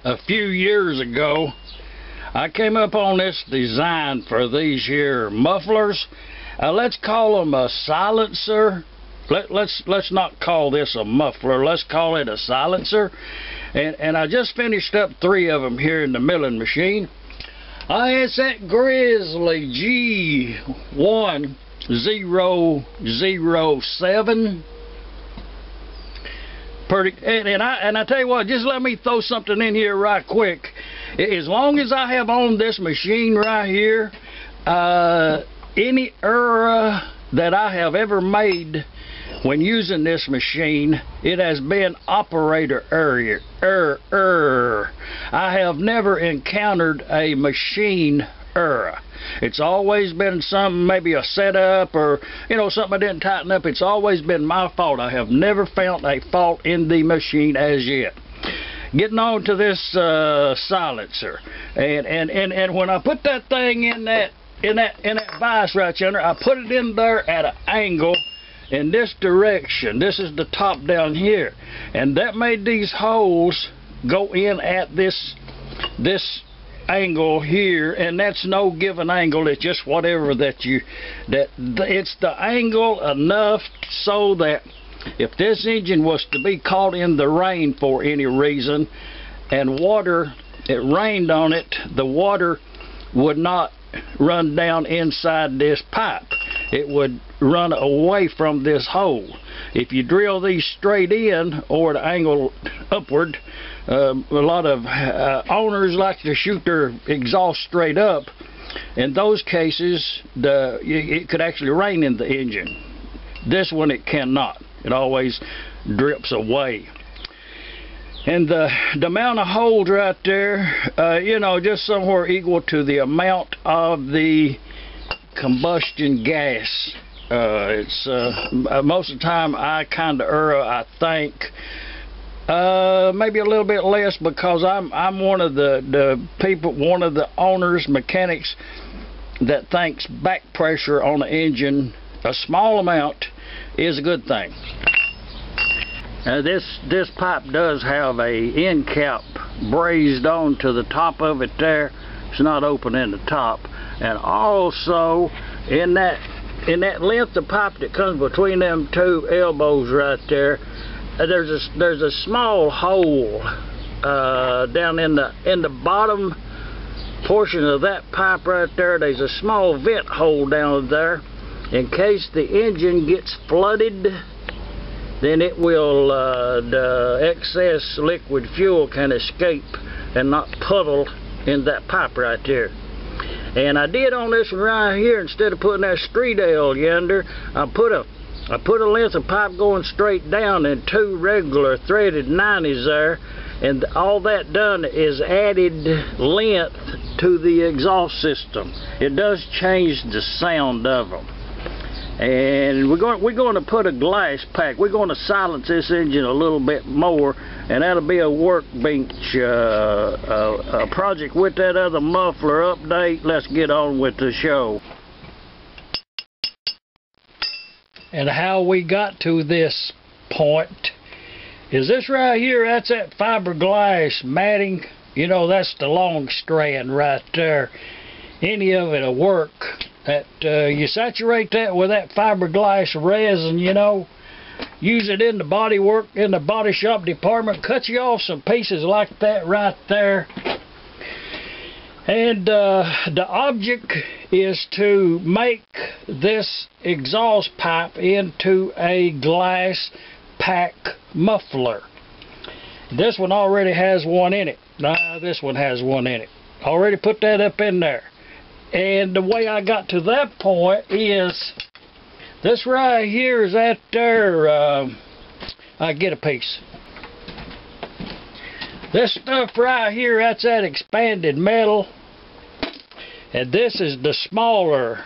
a few years ago, I came up on this design for these here mufflers. Let's call them a silencer. Let's not call this a muffler. Let's call it a silencer. And I just finished up 3 of them here in the milling machine. It's that Grizzly G1007. And I tell you what, just let me throw something in here right quick. As long as I have on this machine right here, any error that I have ever made when using this machine, it has been operator error. I have never encountered a machine error. It's always been something, maybe a setup or, you know, something I didn't tighten up. It's always been my fault. I have never found a fault in the machine as yet. Getting on to this silencer, and when I put that thing in that vise right yonder, I put it in there at an angle in this direction. This is the top down here, and that made these holes go in at this angle here, and that's no given angle. It's just whatever it's the angle enough so that if this engine was to be caught in the rain for any reason and it rained on it, the water would not run down inside this pipe. It would run away from this hole. If you drill these straight in or at an angle upward, a lot of owners like to shoot their exhaust straight up. In those cases, it could actually rain in the engine. This one, it cannot. It always drips away. And the amount of holes right there, you know, just somewhere equal to the amount of the combustion gas. It's most of the time I kind of err, I think. Maybe a little bit less, because I'm one of the people, one of the owners, mechanics, that thinks back pressure on the engine, a small amount, is a good thing. This pipe does have a end cap brazed on to the top of it there. It's not open in the top. And also in that length of pipe that comes between them 2 elbows right there, there's a small hole down in the bottom portion of that pipe right there. There's a small vent hole down there in case the engine gets flooded. Then it will, the excess liquid fuel can escape and not puddle in that pipe right there. And I did on this one right here, instead of putting that street L yonder, I put a length of pipe going straight down and 2 regular threaded 90s there, and all that done is added length to the exhaust system. It does change the sound of them. And we're going to put a glass pack. We're going to silence this engine a little bit more, and that'll be a workbench a project with that other muffler update. Let's get on with the show. And how we got to this point is this right here. That's that fiberglass matting. You know, that's the long strand right there. Any of it'll work. That you saturate that with that fiberglass resin, you know, use it in the body work, in the body shop department, cut you off some pieces like that right there. And the object is to make this exhaust pipe into a glass pack muffler. This one already has one in it. This one has one in it. Already put that up in there. And the way I got to that point is this right here is at there. I get a piece. This stuff right here, that's that expanded metal. And this is the smaller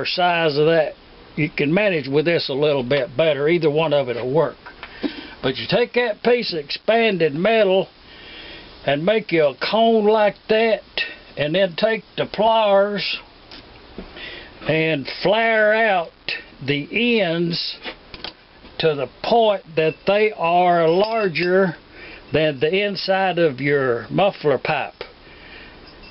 size of that. You can manage with this a little bit better. Either one of it will work. But you take that piece of expanded metal and make you a cone like that, and then take the pliers and flare out the ends to the point that they are larger than the inside of your muffler pipe.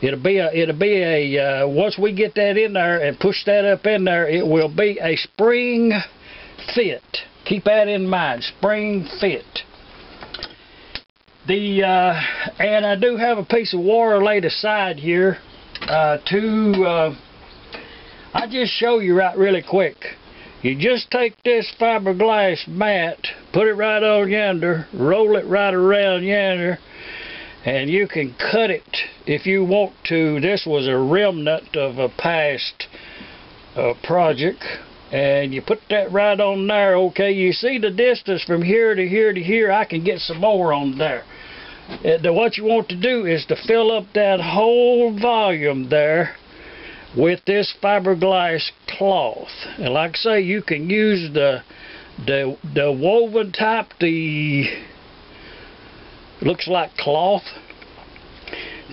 It'll be a once we get that in there and push that up in there, it will be a spring fit. Keep that in mind, spring fit. And I do have a piece of wire laid aside here I'll just show you right really quick. You just take this fiberglass mat, put it right on yonder, roll it right around yonder, and you can cut it if you want to. This was a remnant of a past project, and you put that right on there. Okay, you see the distance from here to here to here. I can get some more on there. What you want to do is to fill up that whole volume there with this fiberglass cloth. And like I say, you can use the woven type, looks like cloth.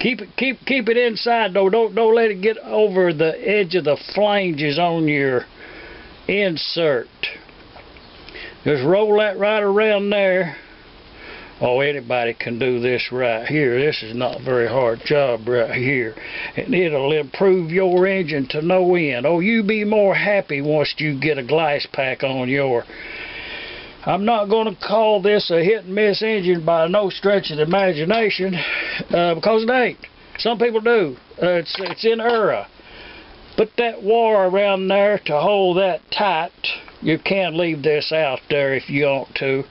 Keep it inside though. Don't let it get over the edge of the flanges on your insert. Just roll that right around there. Oh, anybody can do this right here. This is not a very hard job right here. And it'll improve your engine to no end. Oh, you be more happy once you get a glass pack on your... I'm not going to call this a hit and miss engine by no stretch of the imagination, because it ain't. Some people do. It's in error. Put that wire around there to hold that tight. You can leave this out there if you want to.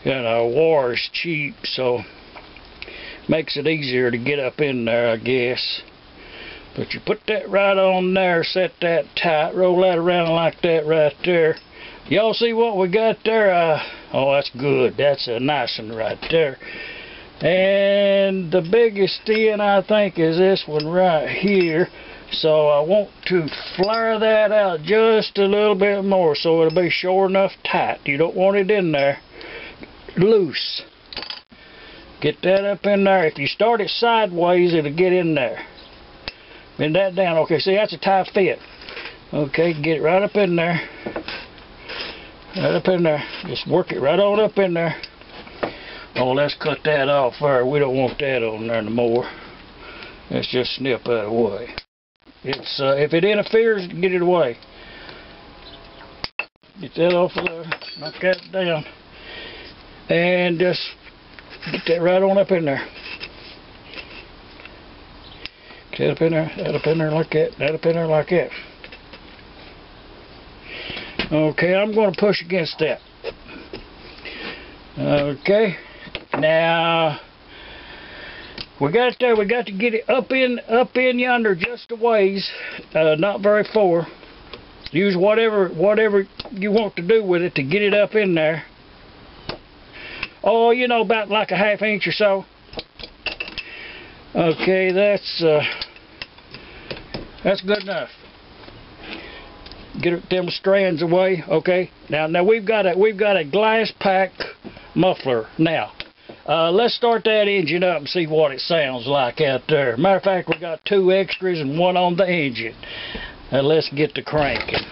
You know, wire's cheap, so makes it easier to get up in there, I guess. But you put that right on there, set that tight, roll that around like that right there. Y'all see what we got there? Oh, that's good. That's a nice one right there. And the biggest end, I think, is this one right here. So I want to flare that out just a little bit more so it'll be short enough tight. You don't want it in there loose. Get that up in there. If you start it sideways, it'll get in there. Bend that down. Okay, see, that's a tight fit. Okay, get it right up in there. Right up in there. Just work it right on up in there. Oh, let's cut that off there. We don't want that on there no more. Let's just snip that away. It's if it interferes, get it away. Get that off of there. Knock that down. And just get that right on up in there. Get that up in there, that up in there like that, that up in there like that. Okay, I'm going to push against that. Okay, now we got there. We got to get it up in yonder just a ways, not very far. Use whatever you want to do with it to get it up in there. Oh, you know, about like a ½ inch or so. Okay, that's good enough. Get them strands away. Okay. Now we've got a glass pack muffler. Now, let's start that engine up and see what it sounds like out there. Matter of fact, we got 2 extras and 1 on the engine. Let's get to cranking.